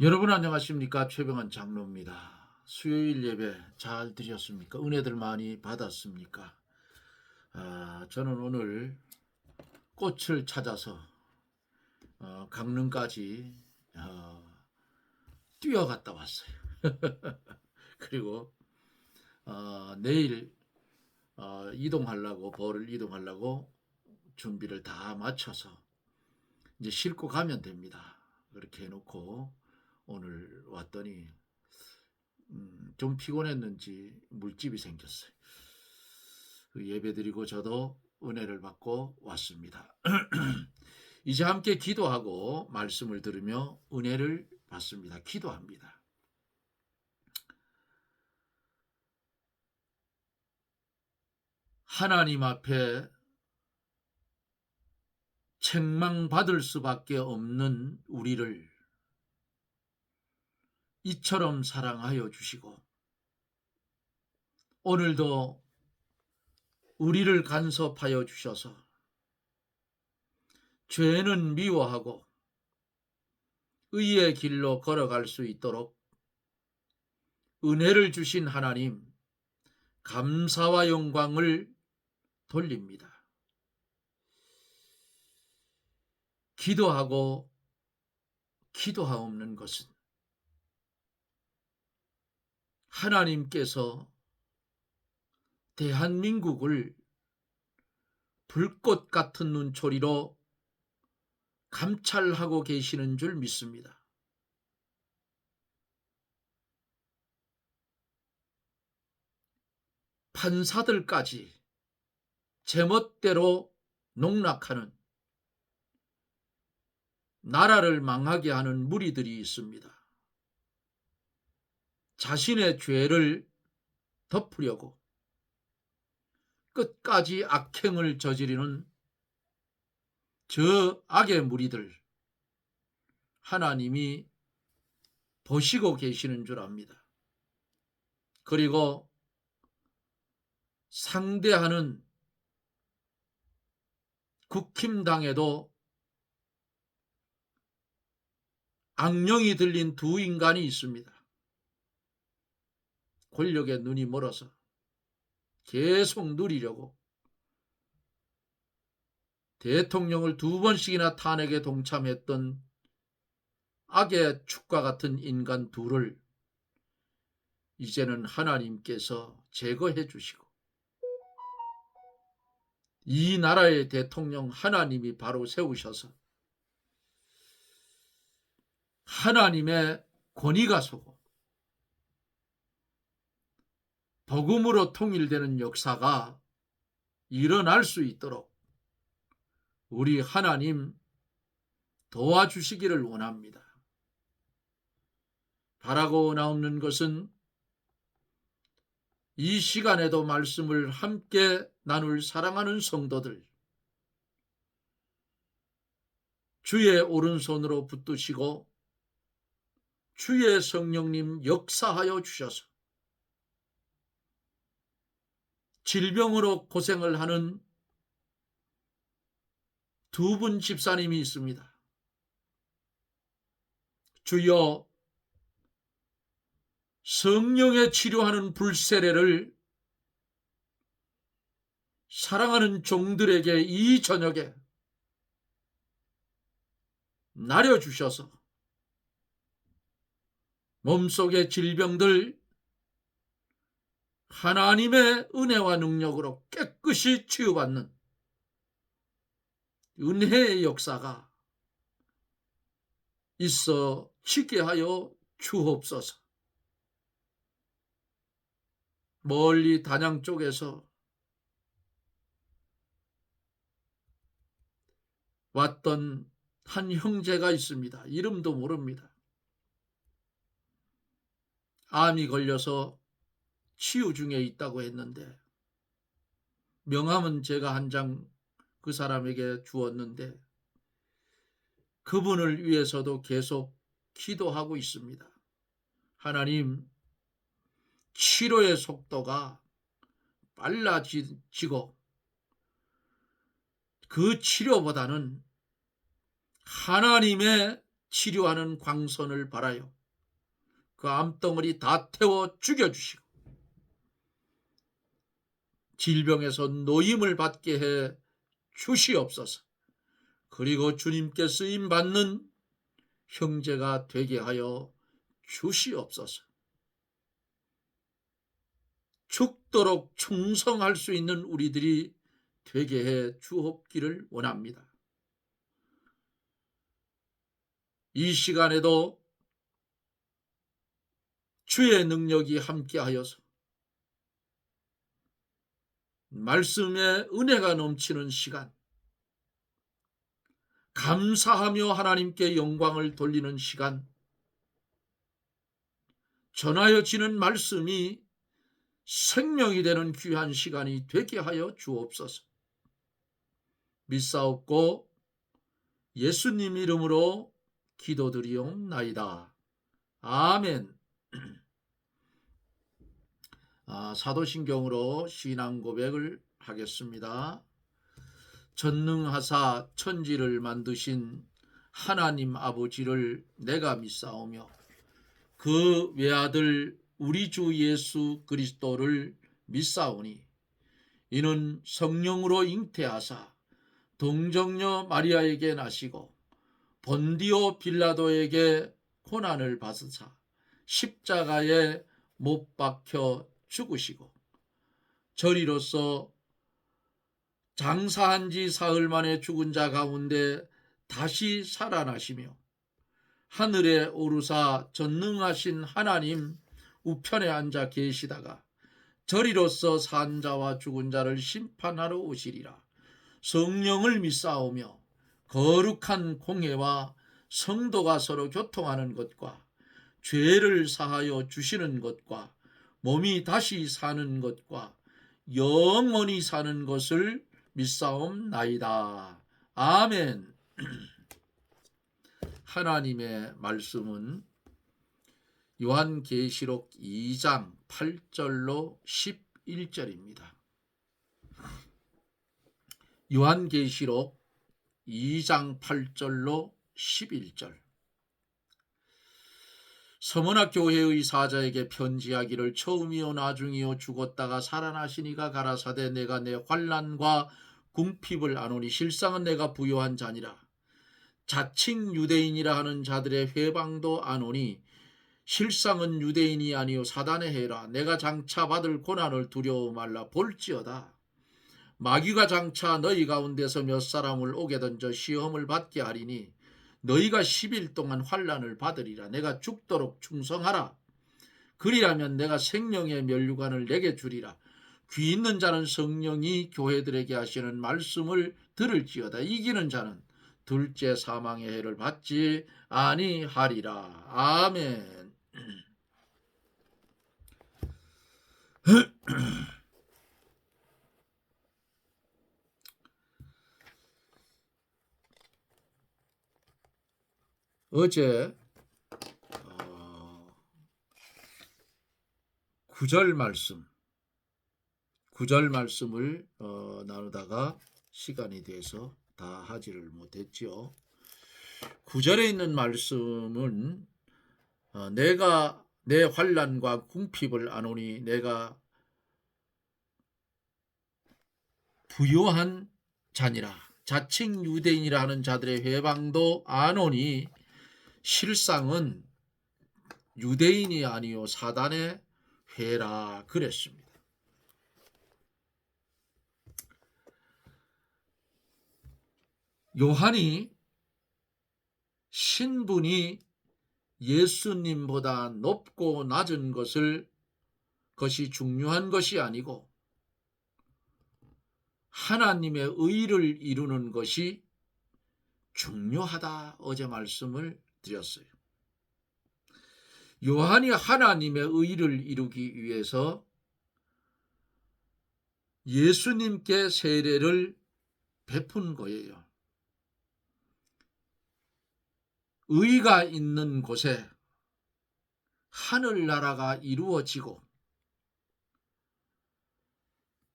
여러분 안녕하십니까? 최병환 장로입니다. 수요일 예배 잘 드셨습니까? 은혜들 많이 받았습니까? 저는 오늘 꽃을 찾아서 강릉까지 뛰어갔다 왔어요. 그리고 내일 이동하려고 벌을 이동하려고 준비를 다 마쳐서 이제 싣고 가면 됩니다. 그렇게 해놓고 오늘 왔더니 좀 피곤했는지 물집이 생겼어요. 그 예배드리고 저도 은혜를 받고 왔습니다. 이제 함께 기도하고 말씀을 들으며 은혜를 받습니다. 기도합니다. 하나님 앞에 책망받을 수밖에 없는 우리를 이처럼 사랑하여 주시고 오늘도 우리를 간섭하여 주셔서 죄는 미워하고 의의 길로 걸어갈 수 있도록 은혜를 주신 하나님, 감사와 영광을 돌립니다. 기도하고 기도하옵는 것은 하나님께서 대한민국을 불꽃 같은 눈초리로 감찰하고 계시는 줄 믿습니다. 판사들까지 제멋대로 농락하는, 나라를 망하게 하는 무리들이 있습니다. 자신의 죄를 덮으려고 끝까지 악행을 저지르는 저 악의 무리들, 하나님이 보시고 계시는 줄 압니다. 그리고 상대하는 국힘당에도 악령이 들린 두 인간이 있습니다. 권력에 눈이 멀어서 계속 누리려고 대통령을 2번씩이나 탄핵에 동참했던 악의 축과 같은 인간 둘을 이제는 하나님께서 제거해 주시고 이 나라의 대통령 하나님이 바로 세우셔서 하나님의 권위가 서고 복음으로 통일되는 역사가 일어날 수 있도록 우리 하나님 도와주시기를 원합니다. 바라고 나옵는 것은 이 시간에도 말씀을 함께 나눌 사랑하는 성도들, 주의 오른손으로 붙드시고 주의 성령님 역사하여 주셔서 질병으로 고생을 하는 두 분 집사님이 있습니다. 주여, 성령에 치료하는 불세례를 사랑하는 종들에게 이 저녁에 나려주셔서 몸속의 질병들 하나님의 은혜와 능력으로 깨끗이 치유받는 은혜의 역사가 있어지게 하여 주옵소서. 멀리 단양 쪽에서 왔던 한 형제가 있습니다. 이름도 모릅니다. 암이 걸려서 치유 중에 있다고 했는데 명함은 제가 한 장 그 사람에게 주었는데 그분을 위해서도 계속 기도하고 있습니다. 하나님, 치료의 속도가 빨라지고 그 치료보다는 하나님의 치료하는 광선을 발하여 그 암덩어리 다 태워 죽여주시고 질병에서 노임을 받게 해 주시옵소서. 그리고 주님께 쓰임받는 형제가 되게 하여 주시옵소서. 죽도록 충성할 수 있는 우리들이 되게 해 주옵기를 원합니다. 이 시간에도 주의 능력이 함께하여서 말씀의 은혜가 넘치는 시간, 감사하며 하나님께 영광을 돌리는 시간, 전하여지는 말씀이 생명이 되는 귀한 시간이 되게 하여 주옵소서. 믿사옵고 예수님 이름으로 기도드리옵나이다. 아멘. 사도신경으로 신앙 고백을 하겠습니다. 전능하사 천지를 만드신 하나님 아버지를 내가 믿사오며 그 외아들 우리 주 예수 그리스도를 믿사오니 이는 성령으로 잉태하사 동정녀 마리아에게 나시고 본디오 빌라도에게 고난을 받으사 십자가에 못 박혀 죽으시고 저리로서 장사한 지 사흘 만에 죽은 자 가운데 다시 살아나시며 하늘에 오르사 전능하신 하나님 우편에 앉아 계시다가 저리로서 산 자와 죽은 자를 심판하러 오시리라. 성령을 믿사오며 거룩한 공회와 성도가 서로 교통하는 것과 죄를 사하여 주시는 것과 몸이 다시 사는 것과 영원히 사는 것을 믿사옵나이다. 아멘. 하나님의 말씀은 요한계시록 2장 8절로 11절입니다. 요한계시록 2장 8절로 11절. 서머나 교회의 사자에게 편지하기를 처음이요 나중이요 죽었다가 살아나시니가 가라사대 내가 내 환난과 궁핍을 아노니 실상은 내가 부요한 자니라. 자칭 유대인이라 하는 자들의 회방도 아노니 실상은 유대인이 아니요 사단의 해라. 내가 장차 받을 고난을 두려워 말라. 볼지어다 마귀가 장차 너희 가운데서 몇 사람을 오게 던져 시험을 받게 하리니 너희가 10일 동안 환난을 받으리라. 내가 죽도록 충성하라. 그리하면 내가 생명의 면류관을 내게 주리라. 귀 있는 자는 성령이 교회들에게 하시는 말씀을 들을지어다. 이기는 자는 둘째 사망의 해를 받지 아니하리라. 아멘. 어제 9절 말씀을 나누다가 시간이 돼서 다 하지를 못했지요. 9절에 있는 말씀은 내가 내 환난과 궁핍을 아노니 내가 부요한 자니라. 자칭 유대인이라 하는 자들의 회방도 아노니 실상은 유대인이 아니요 사단의 회라 그랬습니다. 요한이 신분이 예수님보다 높고 낮은 것이 중요한 것이 아니고 하나님의 의를 이루는 것이 중요하다 어제 말씀을 드렸어요. 요한이 하나님의 의를 이루기 위해서 예수님께 세례를 베푼 거예요. 의가 있는 곳에 하늘나라가 이루어지고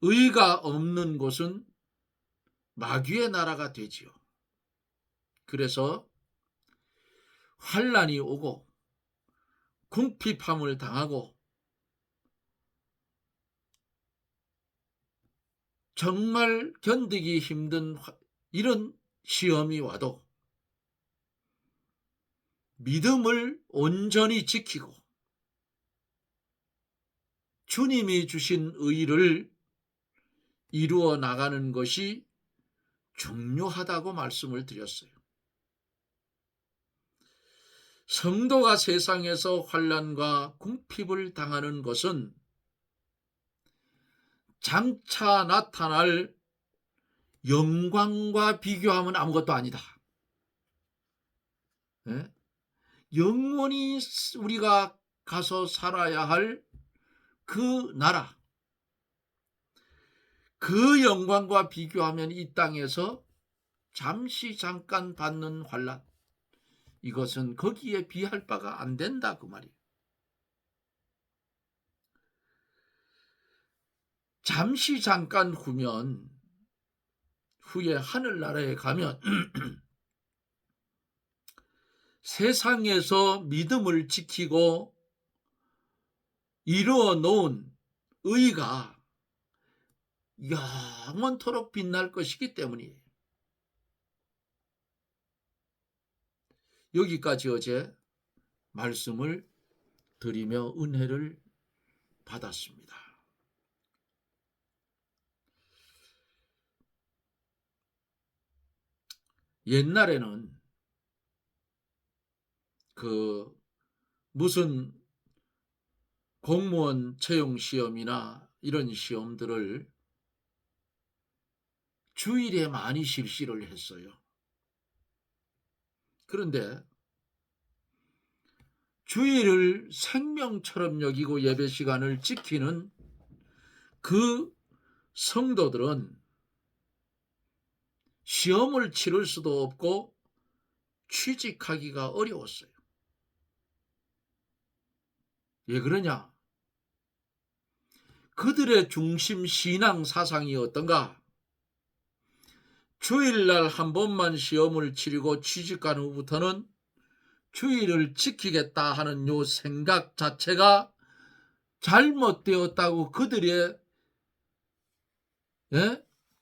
의가 없는 곳은 마귀의 나라가 되지요. 그래서 환란이 오고 궁핍함을 당하고 정말 견디기 힘든 이런 시험이 와도 믿음을 온전히 지키고 주님이 주신 의를 이루어 나가는 것이 중요하다고 말씀을 드렸어요. 성도가 세상에서 환난과 궁핍을 당하는 것은 장차 나타날 영광과 비교하면 아무것도 아니다. 예? 영원히 우리가 가서 살아야 할 그 나라, 그 영광과 비교하면 이 땅에서 잠시 잠깐 받는 환난, 이것은 거기에 비할 바가 안 된다 그 말이에요. 잠시 잠깐 후면 후에 하늘나라에 가면 세상에서 믿음을 지키고 이루어 놓은 의가 영원토록 빛날 것이기 때문이에요. 여기까지 어제 말씀을 드리며 은혜를 받았습니다. 옛날에는 무슨 공무원 채용 시험이나 이런 시험들을 주일에 많이 실시를 했어요. 그런데 주일을 생명처럼 여기고 예배 시간을 지키는 그 성도들은 시험을 치를 수도 없고 취직하기가 어려웠어요. 왜 그러냐? 그들의 중심 신앙 사상이 어떤가? 주일날 한 번만 시험을 치르고 취직한 후부터는 주일을 지키겠다 하는 요 생각 자체가 잘못되었다고 그들의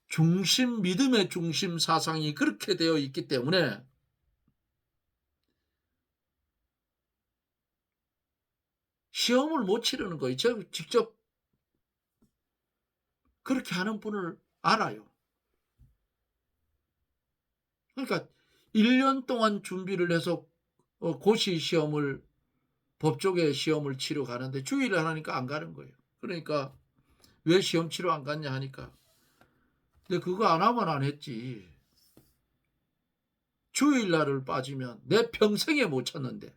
중심, 믿음의 중심 사상이 그렇게 되어 있기 때문에 시험을 못 치르는 거예요. 제가 직접 그렇게 하는 분을 알아요. 그러니까 1년 동안 준비를 해서 고시 시험을, 법조계 시험을 치러 가는데 주일을 하니까 안 가는 거예요. 그러니까 왜 시험 치러 안 갔냐 하니까, 근데 그거 안 하면 안 했지. 주일날을 빠지면 내 평생에 못 쳤는데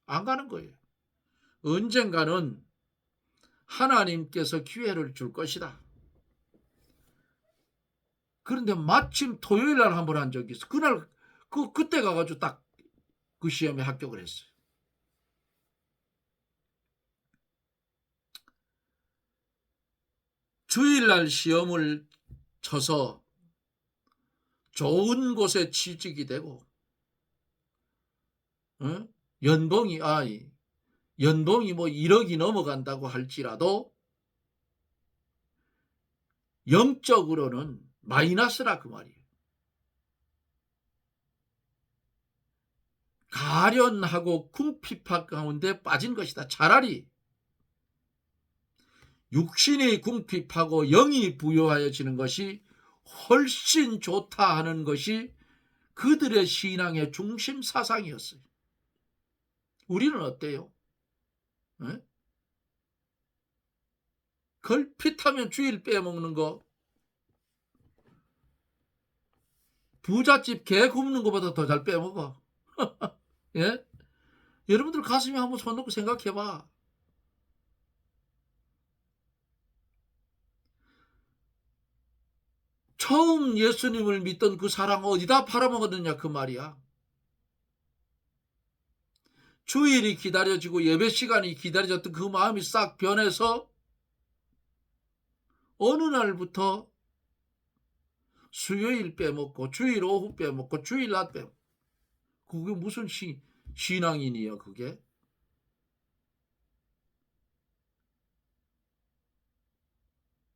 안 가는 거예요. 언젠가는 하나님께서 기회를 줄 것이다. 그런데 마침 토요일날 한번 한 적이 있어. 그날 그때 가가지고 딱 그 시험에 합격을 했어요. 주일날 시험을 쳐서 좋은 곳에 취직이 되고 연봉이 뭐 1억이 넘어간다고 할지라도 영적으로는 마이너스라 그 말이에요. 가련하고 궁핍한 가운데 빠진 것이다. 차라리 육신이 궁핍하고 영이 부요하여지는 것이 훨씬 좋다 하는 것이 그들의 신앙의 중심 사상이었어요. 우리는 어때요? 걸핏하면 주일 빼먹는 거, 부잣집 개 굽는 것보다 더 잘 빼먹어. 예? 여러분들 가슴에 한번 손 놓고 생각해봐. 처음 예수님을 믿던 그 사랑 어디다 팔아먹었느냐 그 말이야. 주일이 기다려지고 예배 시간이 기다려졌던 그 마음이 싹 변해서 어느 날부터 수요일 빼먹고 주일 오후 빼먹고 주일 낮 빼먹고, 그게 무슨 신앙인이요 그게?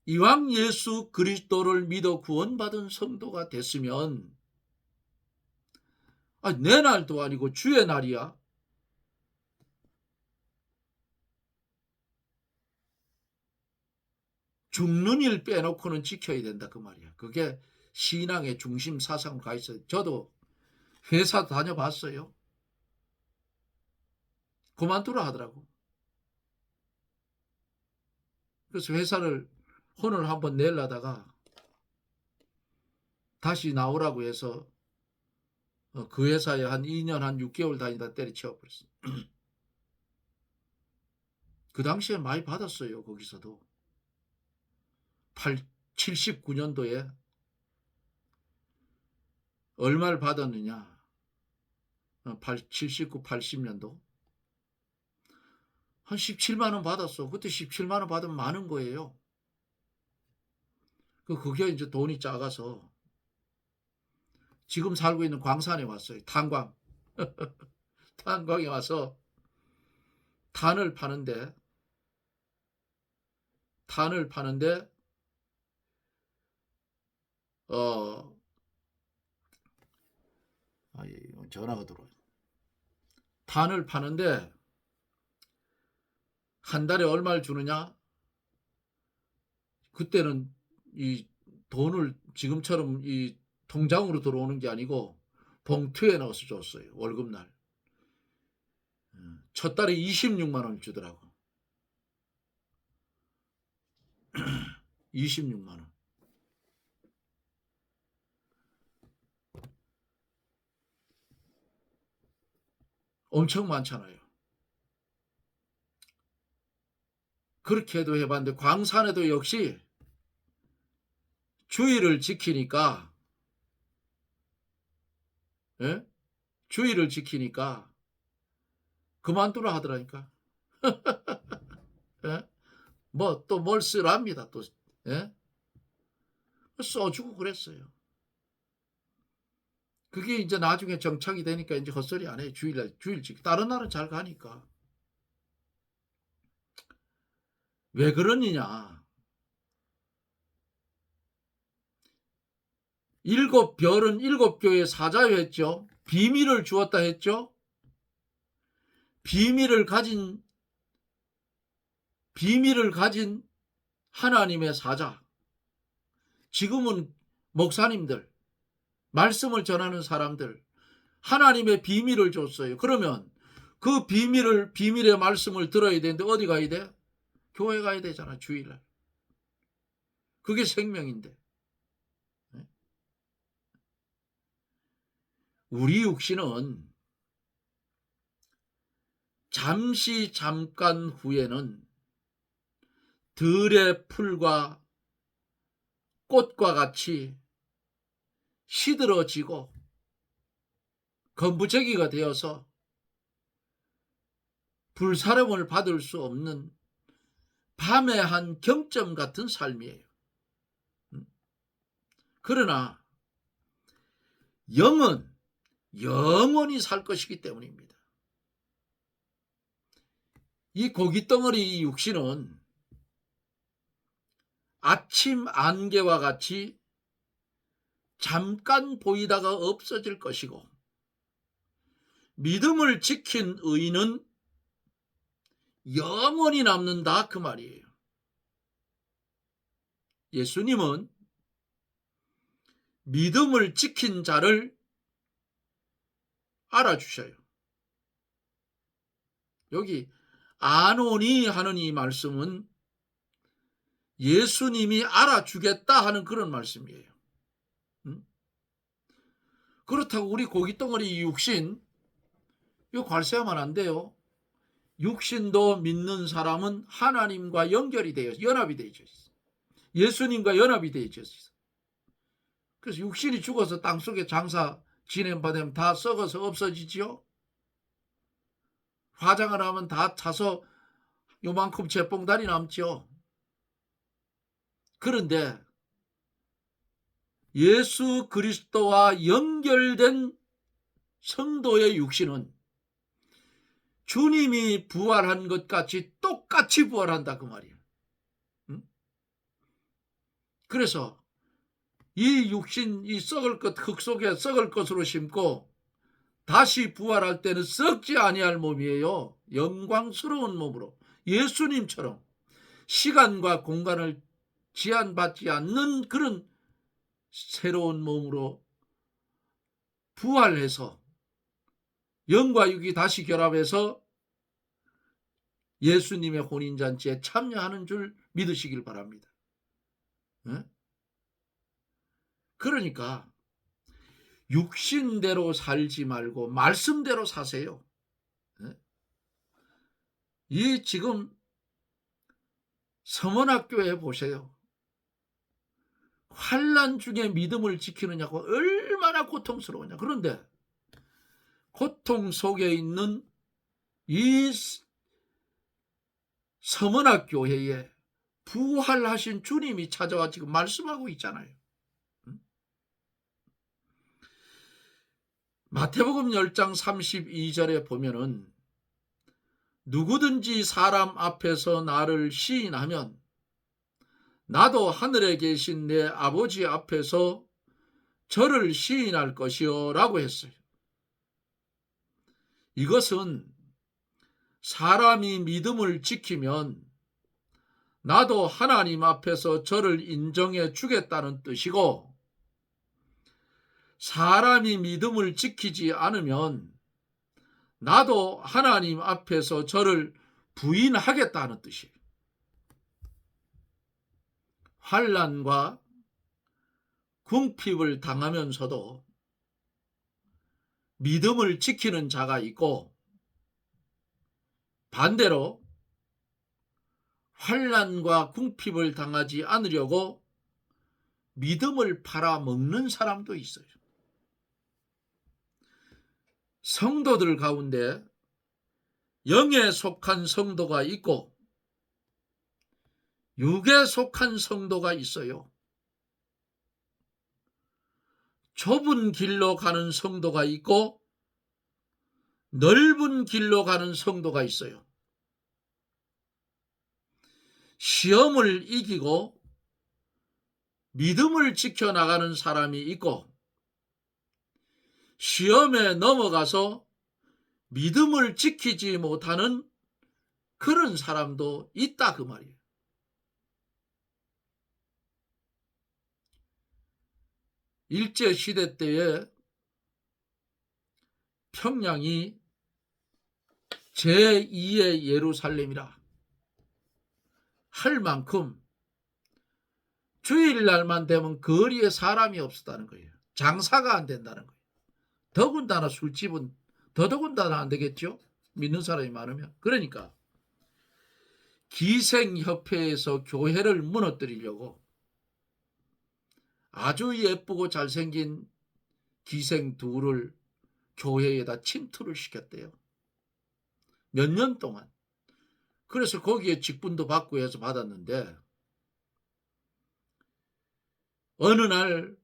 이왕 예수 그리스도를 믿어 구원받은 성도가 됐으면 내 날도 아니고 주의 날이야. 죽는 일 빼놓고는 지켜야 된다 그 말이야. 그게 신앙의 중심 사상으로 가 있어요. 저도 회사 다녀봤어요. 그만두라 하더라고. 그래서 회사를 혼을 한번 내려다가 다시 나오라고 해서 그 회사에 한 2년 한 6개월 다니다 때려치워버렸어. 그 당시에 많이 받았어요. 거기서도 79년도에 얼마를 받았느냐, 79, 80년도 한 17만 원 받았어. 그때 17만 원 받으면 많은 거예요. 그게 이제 돈이 작아서 지금 살고 있는 광산에 왔어요. 탄광. 탄광에 와서 탄을 파는데 전화가 들어와요. 탄을 파는데 한 달에 얼마를 주느냐? 그때는 이 돈을 지금처럼 이 통장으로 들어오는 게 아니고 봉투에 넣어서 줬어요. 월급날. 첫 달에 26만 원 주더라고. 26만 원. 엄청 많잖아요. 그렇게 해도 해봤는데 광산에도 역시 주의를 지키니까 예? 주의를 지키니까 그만두라 하더라니까. 예? 뭐 또 뭘 쓰랍니다. 또 예? 써주고 그랬어요. 그게 이제 나중에 정착이 되니까 이제 헛소리 안 해요. 주일 지키. 다른 나라는 잘 가니까. 왜 그러느냐? 7별은 7교회 사자요 했죠. 비밀을 주었다 했죠. 비밀을 가진 하나님의 사자. 지금은 목사님들, 말씀을 전하는 사람들, 하나님의 비밀을 줬어요. 그러면 그 비밀의 말씀을 들어야 되는데 어디 가야 돼? 교회 가야 되잖아, 주일날. 그게 생명인데. 우리 육신은 잠깐 후에는 들의 풀과 꽃과 같이 시들어지고 건부제기가 되어서 불사름을 받을 수 없는 밤의 한 경점 같은 삶이에요. 그러나 영은 영원히 살 것이기 때문입니다. 이 고깃덩어리 육신은 아침 안개와 같이 잠깐 보이다가 없어질 것이고 믿음을 지킨 의인은 영원히 남는다 그 말이에요. 예수님은 믿음을 지킨 자를 알아주셔요. 여기 아노니 하는 이 말씀은 예수님이 알아주겠다 하는 그런 말씀이에요. 그렇다고 우리 고깃덩어리 육신 이거 관세하면 안 돼요. 육신도 믿는 사람은 하나님과 연결이 되어 연합이 되어 있어요. 예수님과 연합이 되어 있어요. 그래서 육신이 죽어서 땅속에 장사 진행받으면 다 썩어서 없어지지요. 화장을 하면 다 차서 요만큼 재봉단이 남죠. 그런데 예수 그리스도와 연결된 성도의 육신은 주님이 부활한 것 같이 똑같이 부활한다 그 말이에요. 응? 그래서 이 육신, 이 썩을 것, 흙 속에 썩을 것으로 심고 다시 부활할 때는 썩지 아니할 몸이에요. 영광스러운 몸으로 예수님처럼 시간과 공간을 제한받지 않는 그런 새로운 몸으로 부활해서 영과 육이 다시 결합해서 예수님의 혼인잔치에 참여하는 줄 믿으시길 바랍니다. 그러니까 육신대로 살지 말고 말씀대로 사세요. 이 지금 서문학교에 보세요. 환난 중에 믿음을 지키느냐고 얼마나 고통스러우냐. 그런데 고통 속에 있는 이 서문학교회에 부활하신 주님이 찾아와 지금 말씀하고 있잖아요. 마태복음 10장 32절에 보면은 누구든지 사람 앞에서 나를 시인하면 나도 하늘에 계신 내 아버지 앞에서 저를 시인할 것이요 라고 했어요. 이것은 사람이 믿음을 지키면 나도 하나님 앞에서 저를 인정해 주겠다는 뜻이고, 사람이 믿음을 지키지 않으면 나도 하나님 앞에서 저를 부인하겠다는 뜻이에요. 환난과 궁핍을 당하면서도 믿음을 지키는 자가 있고, 반대로 환난과 궁핍을 당하지 않으려고 믿음을 팔아먹는 사람도 있어요. 성도들 가운데 영에 속한 성도가 있고 육에 속한 성도가 있어요. 좁은 길로 가는 성도가 있고 넓은 길로 가는 성도가 있어요. 시험을 이기고 믿음을 지켜나가는 사람이 있고, 시험에 넘어가서 믿음을 지키지 못하는 그런 사람도 있다 그 말이에요. 일제시대 때에 평양이 제2의 예루살렘이라 할 만큼 주일날만 되면 거리에 사람이 없었다는 거예요. 장사가 안 된다는 거예요. 더군다나 술집은 더더군다나 안 되겠죠. 믿는 사람이 많으면. 그러니까 기생협회에서 교회를 무너뜨리려고 아주 예쁘고 잘생긴 기생 둘을 교회에다 침투를 시켰대요. 몇 년 동안. 그래서 거기에 직분도 받고 해서 받았는데, 어느 날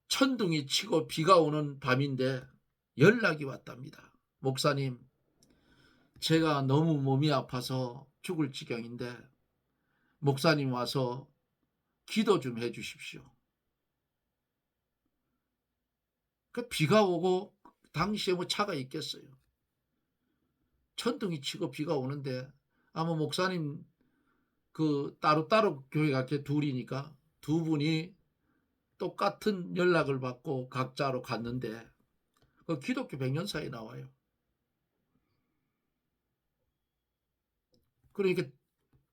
천둥이 치고 비가 오는 밤인데 연락이 왔답니다. 목사님, 제가 너무 몸이 아파서 죽을 지경인데 목사님 와서 기도 좀 해주십시오. 그 비가 오고 당시에 뭐 차가 있겠어요. 천둥이 치고 비가 오는데 아마 목사님 그 따로따로 교회 가게 둘이니까 두 분이 똑같은 연락을 받고 각자로 갔는데 그 기독교 백년사에 나와요. 그러니까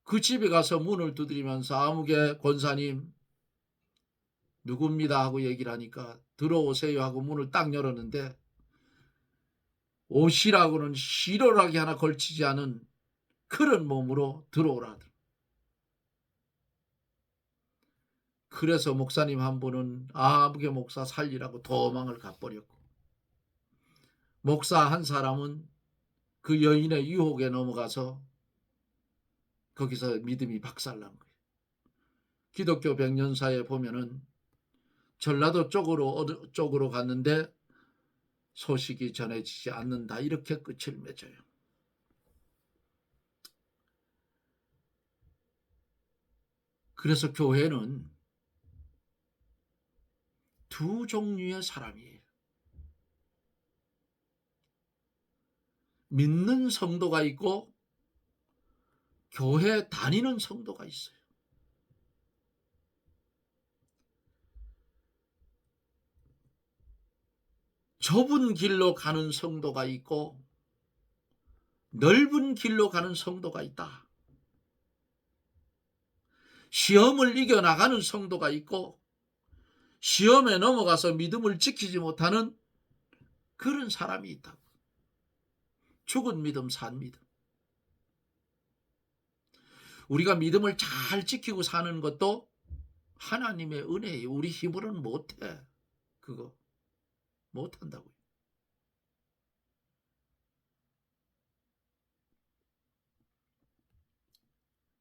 그 집에 가서 문을 두드리면서 아무개 권사님 누굽니다 하고 얘기를 하니까 들어오세요 하고 문을 딱 열었는데 옷이라고는 시로락이 하나 걸치지 않은 그런 몸으로 들어오라. 그래서 목사님 한 분은 아무개 목사 살리라고 도망을 가버렸고, 목사 한 사람은 그 여인의 유혹에 넘어가서 거기서 믿음이 박살난 거예요. 기독교 백년사에 보면은 전라도 쪽으로 갔는데 소식이 전해지지 않는다. 이렇게 끝을 맺어요. 그래서 교회는 두 종류의 사람이에요. 믿는 성도가 있고 교회 다니는 성도가 있어요. 좁은 길로 가는 성도가 있고 넓은 길로 가는 성도가 있다. 시험을 이겨나가는 성도가 있고 시험에 넘어가서 믿음을 지키지 못하는 그런 사람이 있다고. 죽은 믿음, 산 믿음. 우리가 믿음을 잘 지키고 사는 것도 하나님의 은혜예요. 우리 힘으로는 못해. 그거 못한다고요.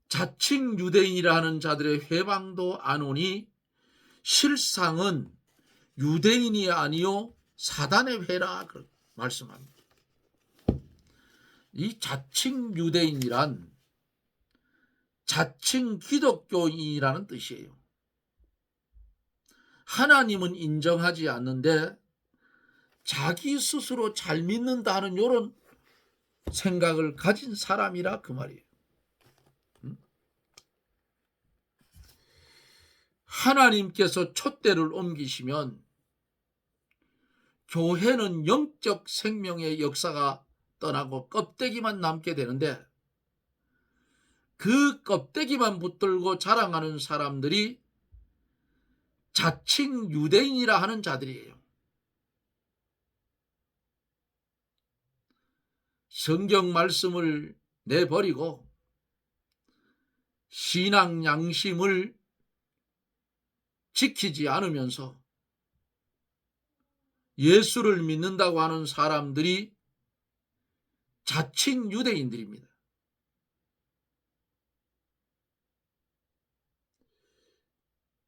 자칭 유대인이라는 자들의 회방도 안 오니 실상은 유대인이 아니요 사단의 회라 말씀합니다. 이 자칭 유대인이란 자칭 기독교인이라는 뜻이에요. 하나님은 인정하지 않는데 자기 스스로 잘 믿는다는 이런 생각을 가진 사람이라 그 말이에요. 하나님께서 촛대를 옮기시면 교회는 영적 생명의 역사가 떠나고 껍데기만 남게 되는데 그 껍데기만 붙들고 자랑하는 사람들이 자칭 유대인이라 하는 자들이에요. 성경 말씀을 내버리고 신앙 양심을 지키지 않으면서 예수를 믿는다고 하는 사람들이 자칭 유대인들입니다.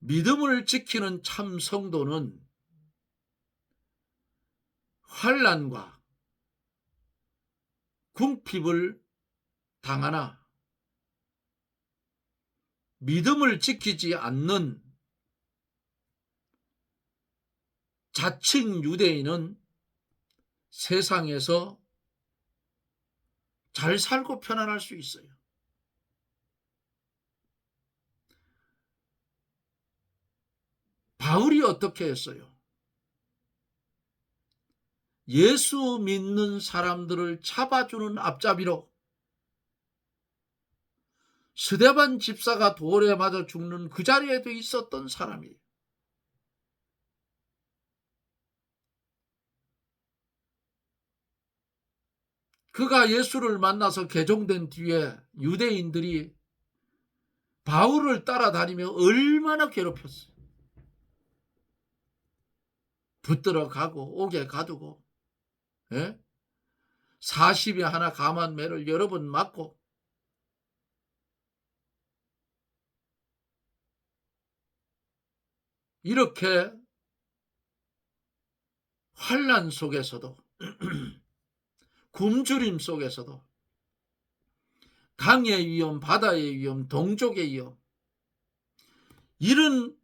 믿음을 지키는 참 성도는 환난과 궁핍을 당하나 믿음을 지키지 않는 자칭 유대인은 세상에서 잘 살고 편안할 수 있어요. 바울이 어떻게 했어요? 예수 믿는 사람들을 잡아주는 앞잡이로 스데반 집사가 돌에 맞아 죽는 그 자리에도 있었던 사람이에요. 그가 예수를 만나서 개종된 뒤에 유대인들이 바울을 따라다니며 얼마나 괴롭혔어요. 붙들어 가고 옥에 가두고 40에 하나 감한 매를 여러 번 맞고 이렇게 환난 속에서도 굶주림 속에서도 강의 위험, 바다의 위험, 동족의 위험 이런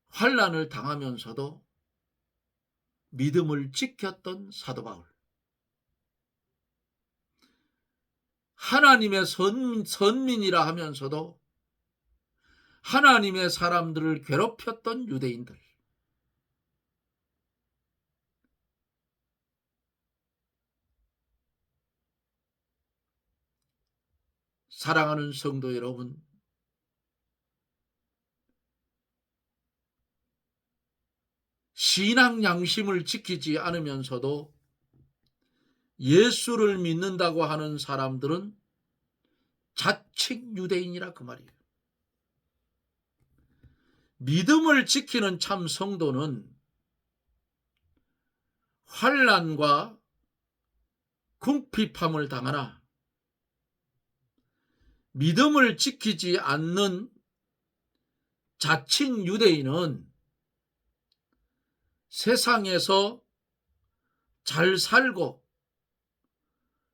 환난을 당하면서도 믿음을 지켰던 사도 바울. 하나님의 선민이라 하면서도 하나님의 사람들을 괴롭혔던 유대인들. 사랑하는 성도 여러분, 신앙 양심을 지키지 않으면서도 예수를 믿는다고 하는 사람들은 자칭 유대인이라 그 말이에요. 믿음을 지키는 참 성도는 환난과 궁핍함을 당하나 믿음을 지키지 않는 자칭 유대인은 세상에서 잘 살고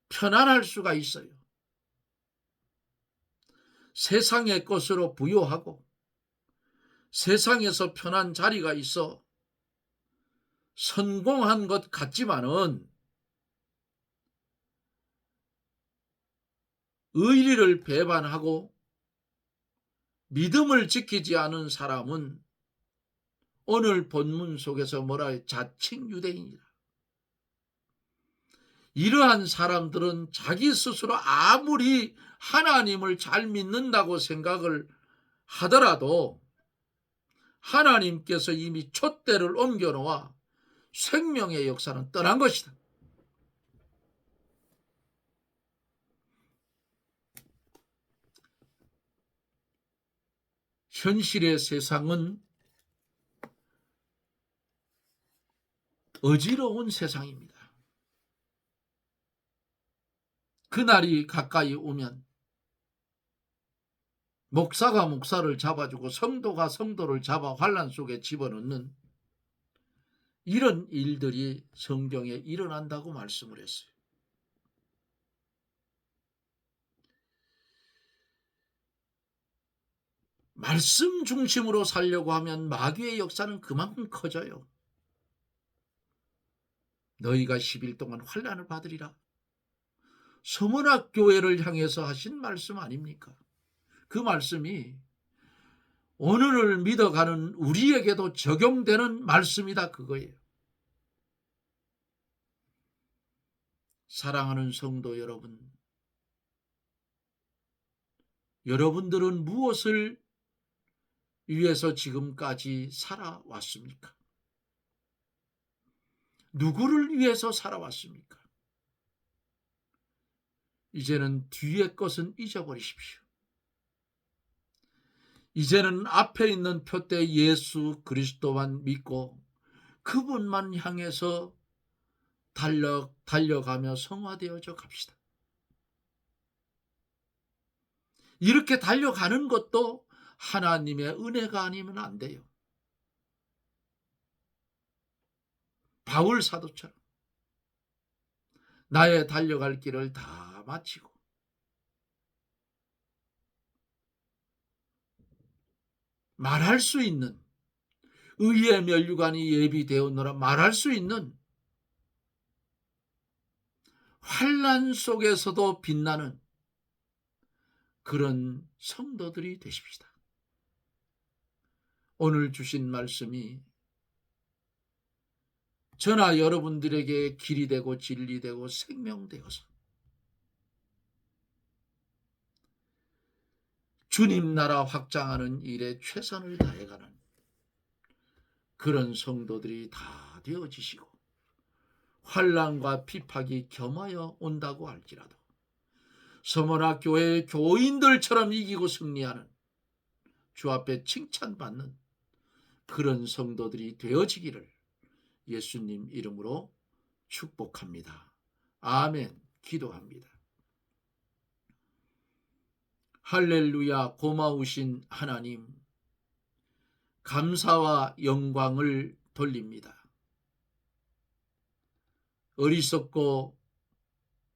편안할 수가 있어요. 세상의 것으로 부유하고 세상에서 편한 자리가 있어 성공한 것 같지만은 의리를 배반하고 믿음을 지키지 않은 사람은 오늘 본문 속에서 뭐라 해요? 자칭 유대인이다. 이러한 사람들은 자기 스스로 아무리 하나님을 잘 믿는다고 생각을 하더라도 하나님께서 이미 촛대를 옮겨놓아 생명의 역사는 떠난 것이다. 현실의 세상은 어지러운 세상입니다. 그날이 가까이 오면 목사가 목사를 잡아주고 성도가 성도를 잡아 환난 속에 집어넣는 이런 일들이 성경에 일어난다고 말씀을 했어요. 말씀 중심으로 살려고 하면 마귀의 역사는 그만큼 커져요. 너희가 10일 동안 환난을 받으리라. 서문학 교회를 향해서 하신 말씀 아닙니까? 그 말씀이 오늘을 믿어가는 우리에게도 적용되는 말씀이다, 그거예요. 사랑하는 성도 여러분, 여러분들은 무엇을 위해서 지금까지 살아왔습니까? 누구를 위해서 살아왔습니까? 이제는 뒤의 것은 잊어버리십시오. 이제는 앞에 있는 표대 예수 그리스도만 믿고 그분만 향해서 달려가며 성화되어져 갑시다. 이렇게 달려가는 것도 하나님의 은혜가 아니면 안 돼요. 바울 사도처럼 나의 달려갈 길을 다 마치고 말할 수 있는 의의 면류관이 예비되었노라 말할 수 있는 환난 속에서도 빛나는 그런 성도들이 되십시다. 오늘 주신 말씀이 저나 여러분들에게 길이 되고 진리 되고 생명 되어서 주님 나라 확장하는 일에 최선을 다해가는 그런 성도들이 다 되어지시고 환난과 핍박이 겸하여 온다고 할지라도 서머나 교회의 교인들처럼 이기고 승리하는 주 앞에 칭찬받는 그런 성도들이 되어지기를 예수님 이름으로 축복합니다. 아멘. 기도합니다. 할렐루야. 고마우신 하나님, 감사와 영광을 돌립니다. 어리석고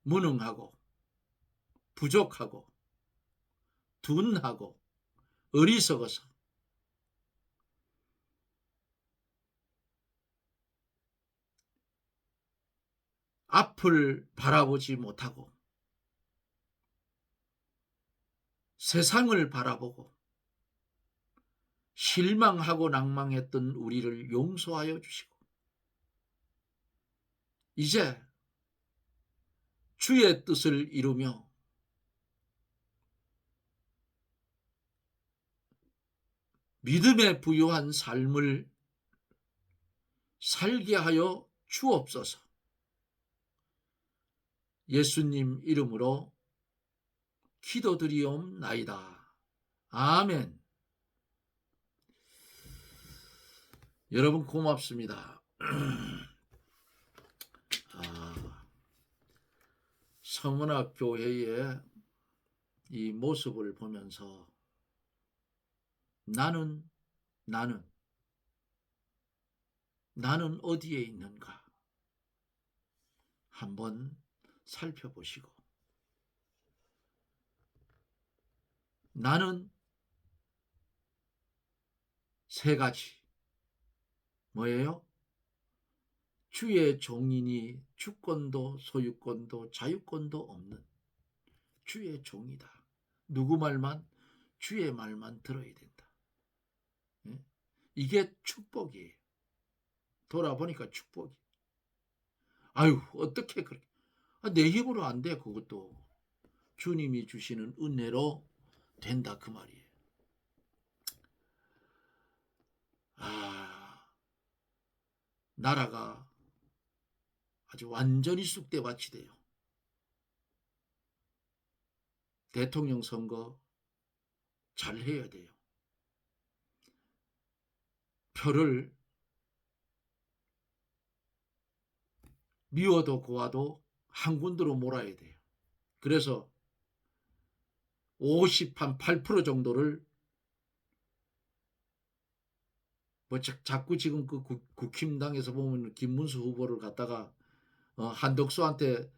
무능하고 부족하고 둔하고 어리석어서 앞을 바라보지 못하고 세상을 바라보고 실망하고 낭망했던 우리를 용서하여 주시고 이제 주의 뜻을 이루며 믿음에 부유한 삶을 살게 하여 주옵소서. 예수님 이름으로 기도드리옵나이다. 아멘. 여러분 고맙습니다. 서문학 교회의 이 모습을 보면서 나는 어디에 있는가? 한번 살펴보시고 나는 세 가지 뭐예요? 주의 종이니 주권도 소유권도 자유권도 없는 주의 종이다. 누구 말만? 주의 말만 들어야 된다. 이게 축복이에요. 돌아보니까 축복이. 아유 어떻게 그렇게 내 힘으로 안 돼. 그것도 주님이 주시는 은혜로 된다 그 말이에요. 나라가 아주 완전히 쑥대밭이 돼요. 대통령 선거 잘 해야 돼요. 표를 미워도 고와도 한 군데로 몰아야 돼요. 그래서 58% 정도를 자꾸 지금 그 국힘당에서 보면 김문수 후보를 갖다가 한덕수한테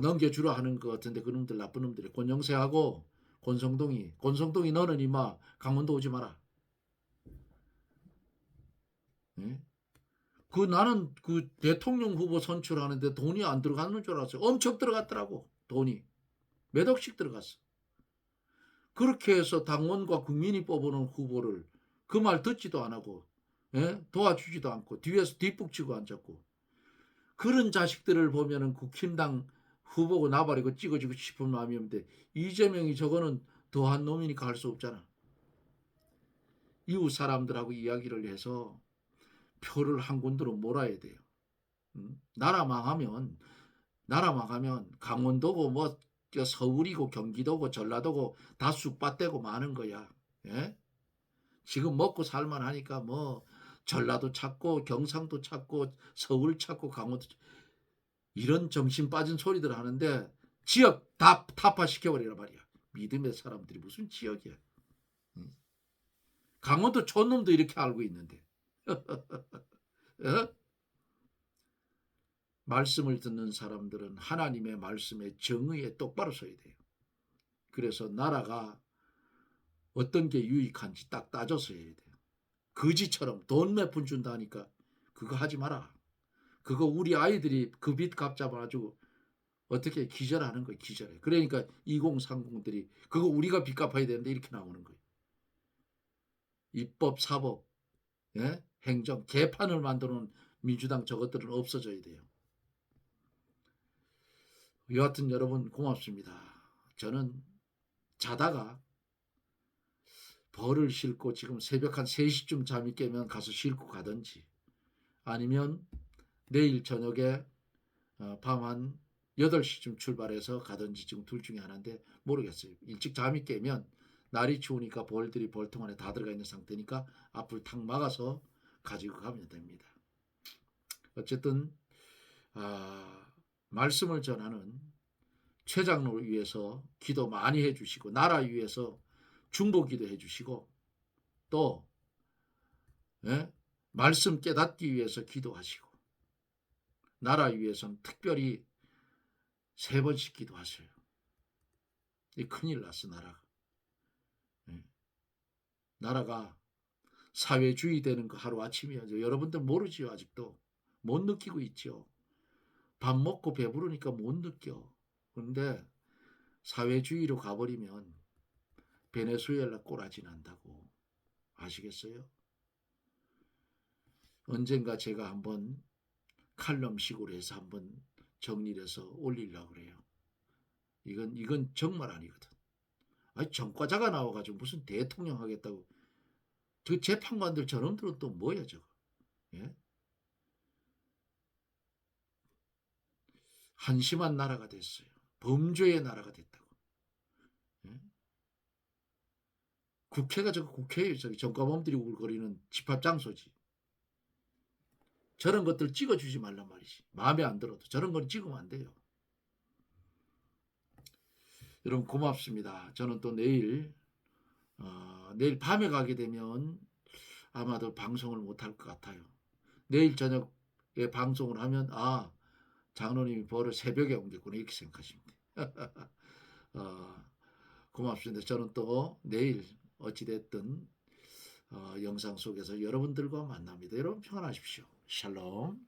넘겨주라 하는 것 같은데 그놈들 나쁜 놈들이 권영세하고 권성동이 너는 이마 강원도 오지 마라. 예? 나는 그 대통령 후보 선출하는데 돈이 안 들어가는 줄 알았어요. 엄청 들어갔더라고. 돈이 몇 억씩 들어갔어. 그렇게 해서 당원과 국민이 뽑아놓은 후보를 그 말 듣지도 안 하고 도와주지도 않고 뒤에서 뒷북치고 앉았고 그런 자식들을 보면은 국힘당 후보고 나발이고 찍어주고 싶은 마음이 없는데 이재명이 저거는 더한 놈이니까 할 수 없잖아. 이웃 사람들하고 이야기를 해서 표를 한 군데로 몰아야 돼요. 나라 망하면 강원도고 뭐 서울이고 경기도고 전라도고 다 쑥밭되고 마는 거야. 예? 지금 먹고 살만하니까 뭐 전라도 찾고 경상도 찾고 서울 찾고 강원도 이런 정신 빠진 소리들 하는데 지역 다 타파시켜버리란 말이야. 믿음의 사람들이 무슨 지역이야. 강원도 촌놈도 이렇게 알고 있는데 말씀을 듣는 사람들은 하나님의 말씀에 정의에 똑바로 서야 돼요. 그래서 나라가 어떤 게 유익한지 딱 따져서 해야 돼요. 거지처럼 돈 몇 푼 준다 하니까 그거 하지 마라. 그거 우리 아이들이 그 빚 갚잡아가지고 어떻게 기절하는 거예요. 기절해. 그러니까 2030들이 그거 우리가 빚 갚아야 되는데 이렇게 나오는 거예요. 입법, 사법, 행정, 개판을 만드는 민주당 저것들은 없어져야 돼요. 여하튼 여러분 고맙습니다. 저는 자다가 벌을 싣고 지금 새벽 한 3시쯤 잠이 깨면 가서 싣고 가든지 아니면 내일 저녁에 밤 한 8시쯤 출발해서 가든지 지금 둘 중에 하나인데 모르겠어요. 일찍 잠이 깨면 날이 추우니까 벌들이 벌통 안에 다 들어가 있는 상태니까 앞을 탁 막아서 가지고 가면 됩니다. 어쨌든 말씀을 전하는 최 장로를 위해서 기도 많이 해주시고 나라 위해서 중보기도 해주시고 또 말씀 깨닫기 위해서 기도하시고 나라 위해서는 특별히 3번씩 기도하셔요. 이 큰일 났어 나라가. 나라가 사회주의 되는 거 하루아침이야죠. 여러분들 모르지요. 아직도 못 느끼고 있죠. 밥 먹고 배부르니까 못 느껴. 그런데 사회주의로 가버리면 베네수엘라 꼬라지 난다고. 아시겠어요? 언젠가 제가 한번 칼럼식으로 해서 한번 정리를 해서 올리려고 그래요. 이건 정말 아니거든. 아니 전과자가 나와가지고 무슨 대통령 하겠다고. 저 재판관들 저놈들은 또 뭐야 저거. 예? 한심한 나라가 됐어요. 범죄의 나라가 됐다고. 예? 국회가 저거 국회예요. 저기 전과범들이 우글거리는 집합장소지. 저런 것들 찍어주지 말란 말이지. 마음에 안 들어도 저런 건 찍으면 안 돼요. 여러분 고맙습니다. 저는 또 내일 밤에 가게 되면 아마도 방송을 못할 것 같아요. 내일 저녁에 방송을 하면 장로님이 벌을 새벽에 옮겼구나 이렇게 생각하시면 돼요. 고맙습니다. 저는 또 내일 어찌됐든 영상 속에서 여러분들과 만납니다. 여러분 평안하십시오. 샬롬.